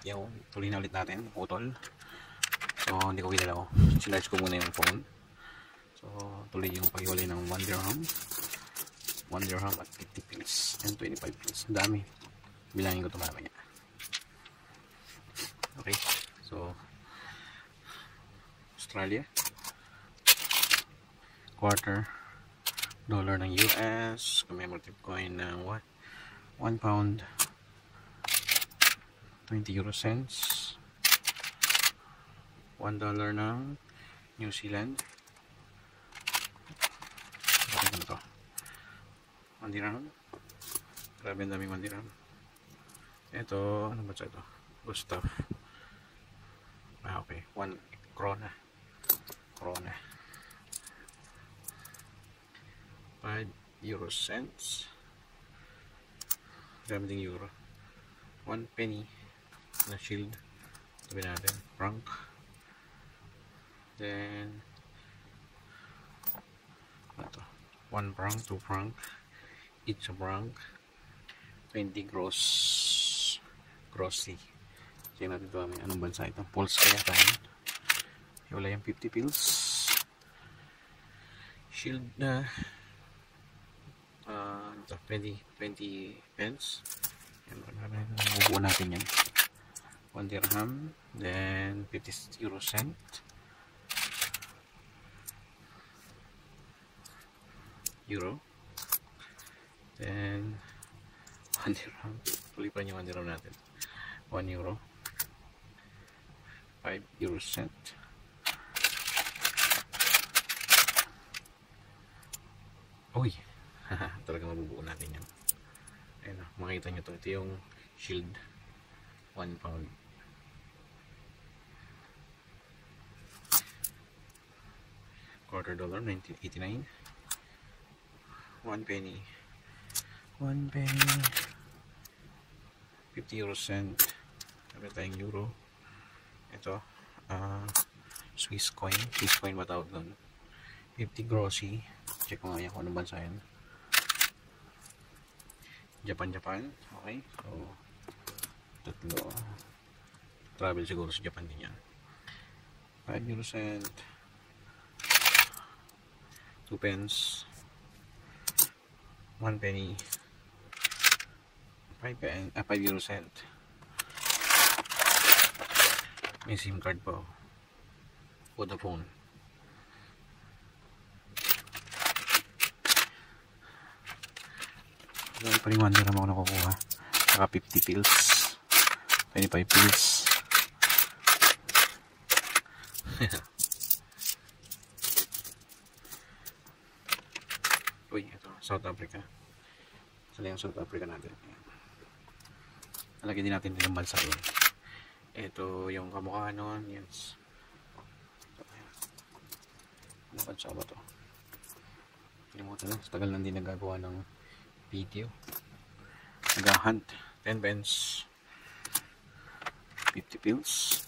yung tuloy na ulit natin, utol. So hindi ko ginalaw, sinarge ko muna yung phone. So tuloy yung pag-iwalay ng 1 dirham at 50 pence and 25 pence. Ang dami, bilangin ko ito mamaya. Okay, so Australia, quarter dollar ng US, commemorative coin ng 1 pound 20 euro cents, $1 ng New Zealand. Bakit na ito? 1 dirham. Grabe ang daming 1 dirham. Ito, ano ba ito? Gustav. Okay, 1 krona. 5 euro cents. Grabe ding euro. 1 penny na shield. Tabi natin. Franc. Then ito, 1 franc, 2 franc, each a franc, 20 grossy. Check natin ito, anong bansa ito? Polska yata yun. Wala yung 50 pills. Shield na 20 pence. Mabubuo natin yan. 1 dirham, then 50 euro cent. Euro, then 1 dirham, tuloy pa rin yung 1 dirham natin, 1 euro, 5 euro cent, uy, talaga mabubuo natin yan. Ayun, makita nyo ito yung shield, 1 pound. Quarter dollar, 1989. 1 penny, 50 euro cent. Sabi tayong euro. Ito, Swiss coin ba tawag doon? 50 grossy. Check ko nga yan kung anong bansa yan. Japan. Okay, so tatlo. Travel siguro sa Japan din yan. 5 euro cent, 2 pence, 1 penny, 5 euro cent. May SIM card pa, Vodafone. Dahil pa rin 1 dirham ako nakukuha. Saka 50 pills, 25 pills. Uy, ito, South Africa. Saan yung South Africa natin? Nalagyan din natin ilang bansa yun. Ito yung kamukha nun. Yes. Ano bansa ba ito? Kalimutan na. Tagal lang din nagagawa ng video. Nag-hunt. 10 pence. 50 pills.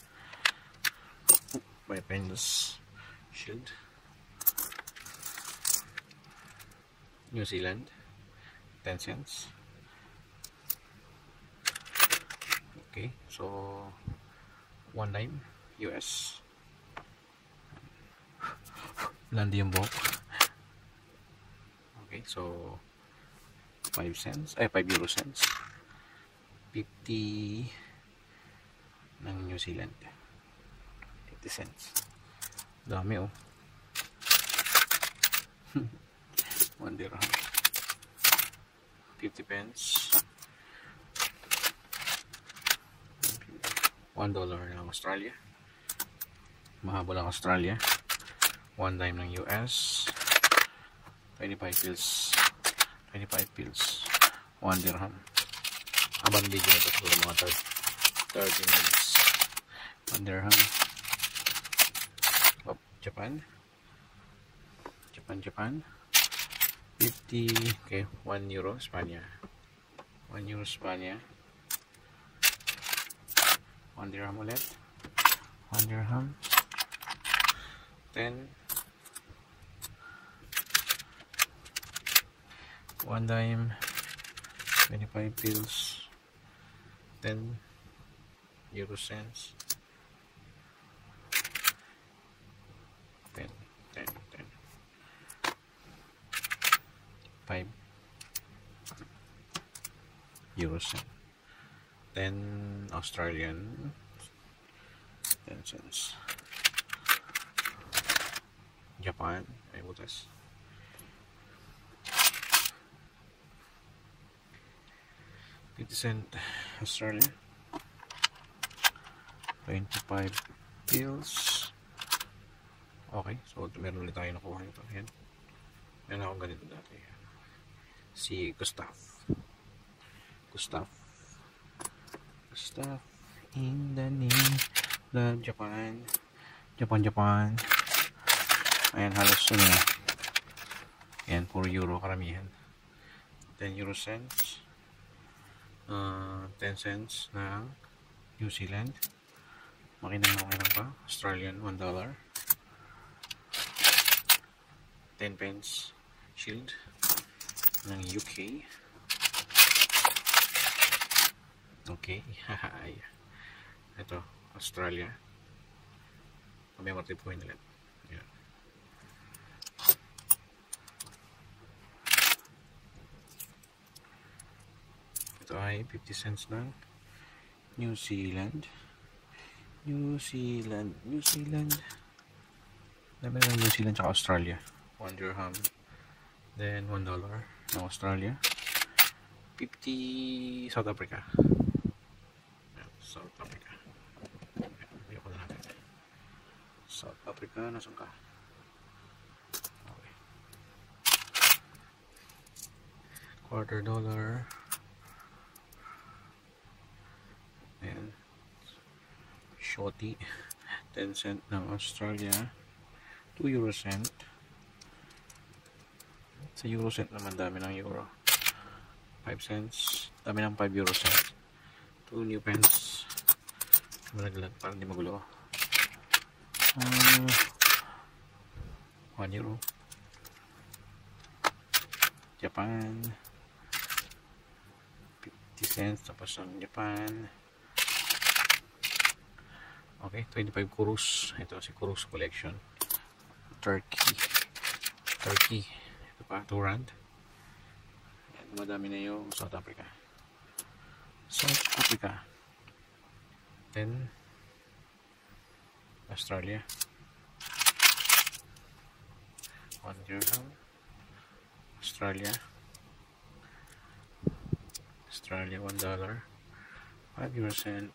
5 pence. Shield. New Zealand, 10 cents. Okay, so 1 dime US. Landi yung buhok. Okay, so 5 cents, 5 euro cents. 50 ng New Zealand. 50 cents. Dami oh. 1 dirham, 50 pence, $1 ng Australia, mahaba lang Australia, 1 dime ng US, 25 pills, 1 dirham. Habang video na ito siguro mga 30 minutes. 1 dirham. Japan 50, okay, 1 euro Spanya, 1 euro Spanya, 1 dirham ulit, 1 dirham, 10, 1 dime, 25 pills, 10, euro cents, 10, 10, 10, 5 euro cent, 10 Australian 10 cents, Japan, ay butas, 50 cent Australia, 25 pills. Okay, so meron ulit tayo nakuha nito. Ayan, meron akong ganito dati, si Gustav in the name of Japan. Ayan, halos ayan, puro euro karamihan. 10 euro cents, 10 cents ng New Zealand, makinang pa, Australian $1, 10 pence shield ng UK. Okay, ito Australia, commemorative coin ulit. Ayan. Ito ay 50 cents ng New Zealand. Dami ng New Zealand tsaka Australia. 1 dirham, then $1 ng Australia, 50 South Africa. South Africa. Ayoko na natin. South Africa, nasan ka? Okay. $1/4. Ayan. Shorty, 10 cent ng Australia, 2 euro cent. Sa euro cent naman, dami ng euro. 5 cents, dami ng 5 euro cent. 2 new pence. Malaglag para hindi magulo. 1 euro. Japan, 50 cents, tapos ang Japan. Okay, 25 kurus. Ito si Kurus collection. Turkey. Ito pa, 2 rand. Ayan, madami na yung South Africa. 10 Australia, 1 dirham. Australia $1, 5 euro cent,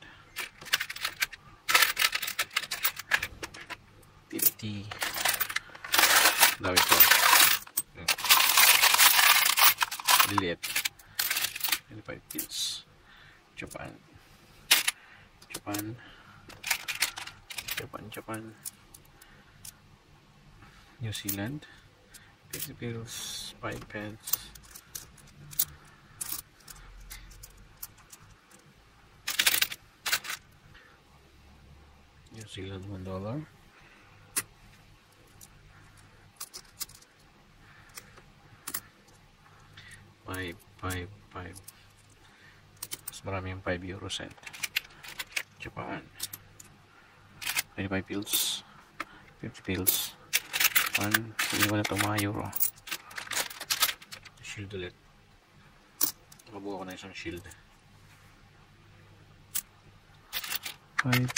50. Dami ko. Liliit. 25 pills. Japan. New Zealand, 50 pills, 5 pence. New Zealand $1. Five. Mas marami yung 5 euro cent. Japan, 25 pills, 50 pills. Hindi ko na itong mga euro. Shield ulit. Nakabuha ko na isang shield. 5.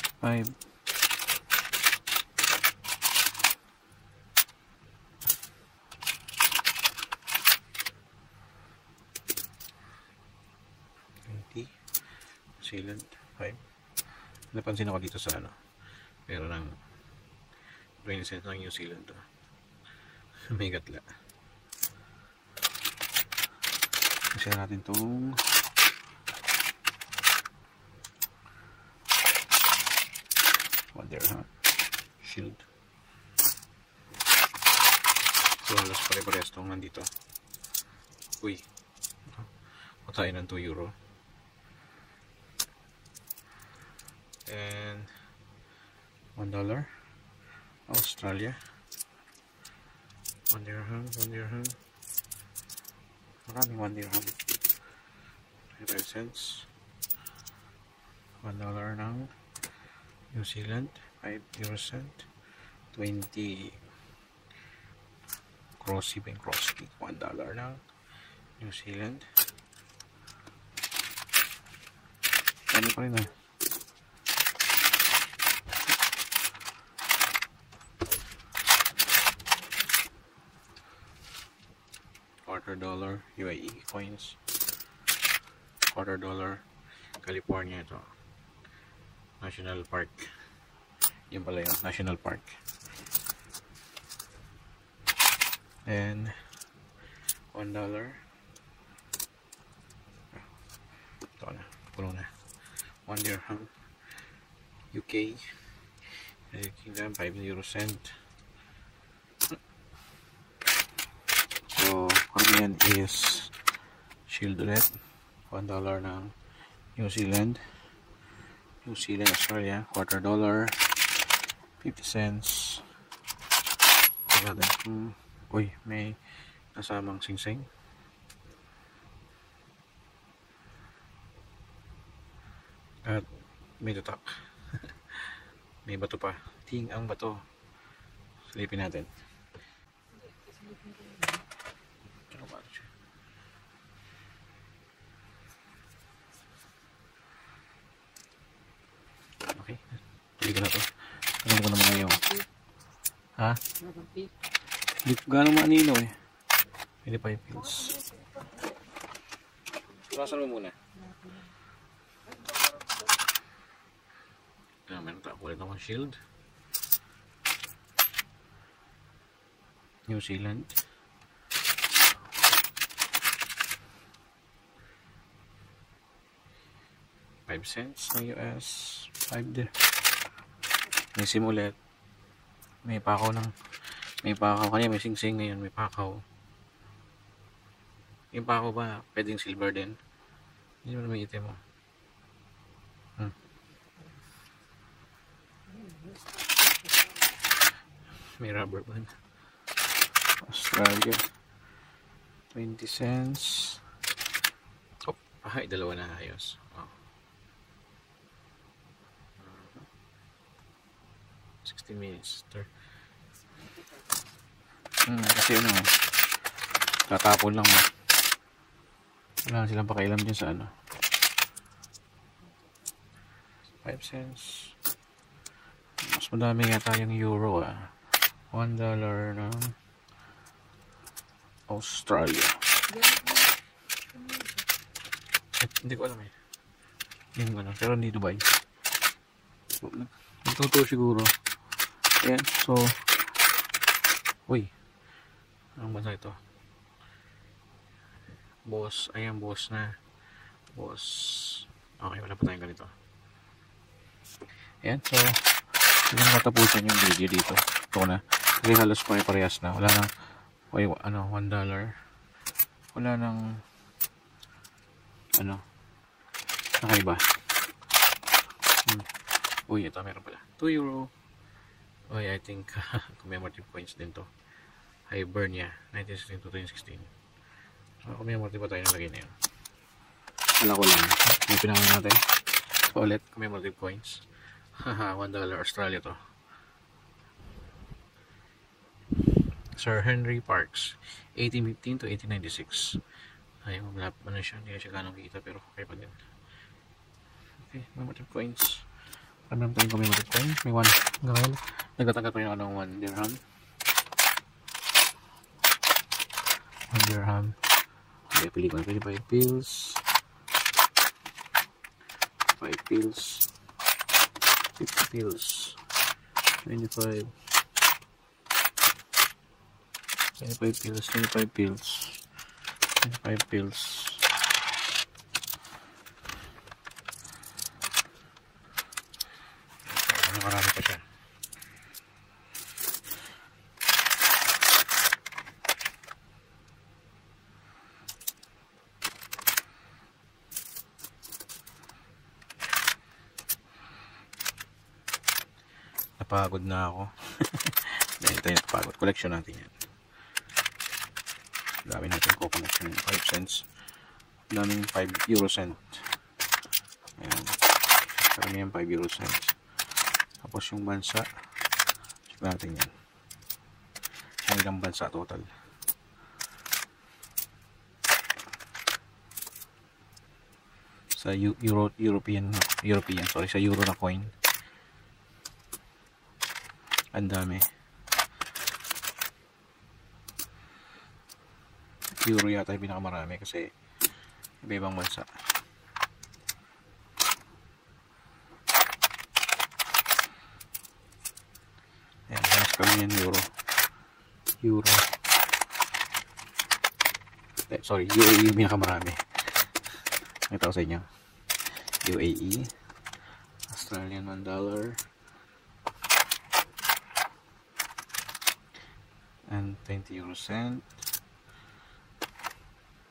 Zealand 5. Napansin ako dito sa pero ng 20 cents ng New Zealand to. May gatla. Kasi natin itong $1 shield. So halos pare-parehas itong nandito. Uy, tayo ng 2 euro. And $1 Australia, 1 dirham. Maraming 1 dirham. 25 cents, $1 $1 ng New Zealand, 5 euro cent, 20 Crossy Bank Crossy, $1 ng New Zealand. Ano pa rin $1 UAE coins, $1 California, ito National Park, yun pala yung National Park. And $1 ito na, puno na. 1 dirham UK, United Kingdom, 5 euro cent. So Korean is shield ulit, $1 ng New Zealand, Australia, $1, 50 cents. Uy, may kasamang singsing. At may tutak. May bato pa. Ting ang bato. Silipin natin. Okay. Pili ko na to. Alam ko naman ngayon. Ha? Hindi ko gano'ng maanino eh. Pwede pa yung pills. Surasan mo muna. Meron tayo ulit akong shield. New Zealand. $5 ng US. 5 din. May SIM ulit. May pakaw ng kanina, may sing-sing, ngayon may pakaw. Yung pakaw ba pwedeng silver din? Hindi mo may item mo. May rubber band. Australia, 20 cents. Oh, dalawa na ayos. Oh. 16 minutes. Kasi tatapon lang. Wala silang pakialam dyan sa 5 cents. Mas madami yata yung euro $1 ng Australia. Hindi ko alam yung pero hindi Dubai. Nagtuto siguro. Ayan, so uy, anong bansa ito? Boss, ayan, boss na. Boss. Okay, wala pa tayong ganito. Ayan, so hindi na matapusin yung video dito. Ito na. Kasi halos pare-parehas na. Wala nang $1. Wala nang nakaiba. Uy, ito meron pala. €2. Uy, I think commemorative coins din to. Hibernia, 1916 to 2016. So, commemorative pa tayo nalagay na yun. Wala ko lang. Yung pinangan natin. So, ulit, commemorative coins. Haha, $1 Australia to. Sir Henry Parkes, 1815 to 1896. Ay, siya, hindi na siya ganong kita, pero okay pa din. Okay, commemorative coins. Marami tayong commemorative coins. May 1 hanggang nagtatanggap pa yung 1 dirham. 1 dirham. Okay, pili ko na 25 pills. 5 pills. 50 pills. 25 pills. 25 pills. 25 pills. Marami pa siya. Napagod na ako. Dahil tayo napagod. Collection natin yan. Dami natin ko connection. 5 cents. Daming 5 euro cent. Ayan. Pero Yan 5 euro cents. Tapos yung bansa, check natin yan. Yung ilang bansa total. Sa European, sorry, sa euro na coin. Ang dami. Euro yata yung pinakamarami kasi iba-ibang bansa. Ayan, mas kami yan, euro. Sorry, UAE yung pinakamarami. Ito ko sa inyo. UAE, Australian $1 and 20 euro cent,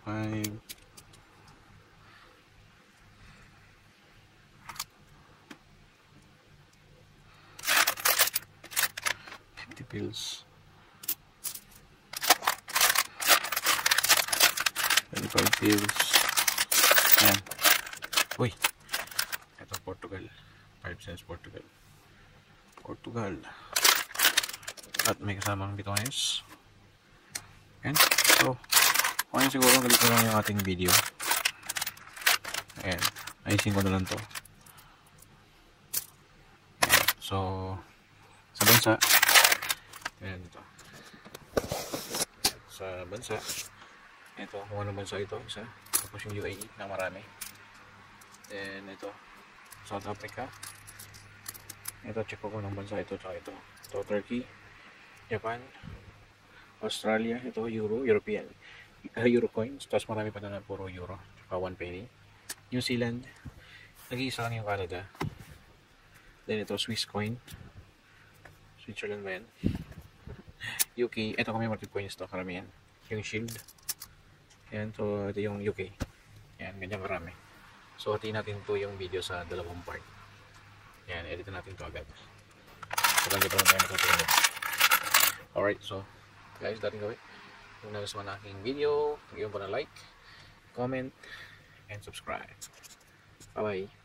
5, 50 pills, 25 pills. Ayan. Uy, ito Portugal, 5 cents Portugal. At may kasamang bitones. Ayan. So, kung siguro ganito lang yung ating video. Ayan. Ayusin ko na lang to. Ayan. So, sa bansa, ayan ito. Sa bansa, ito, kung anong bansa ito, isa. Tapos yung UAE na marami. Then ito, South Africa. Ito, check ko kung anong bansa ito, tsaka ito. Ito, Turkey, Japan, Australia, ito, European. Euro coins, tapos marami pa na puro euro, tsaka 1 penny. New Zealand, nag-iisa lang yung Canada. Then ito, Swiss coin. Switzerland ba yan? UK, ito kami market coins to, karamihan. Yung Shield. Ayan, so ito yung UK. Ayan, ganyan karami. So, hatiin natin to yung video sa dalawang part. Ayan, editin natin to agad. So, lang tayo matutulog. Alright, so, guys, dating gawin. Kung nagustuhan na aking video, mag-iwan po na like, comment, and subscribe. Bye-bye.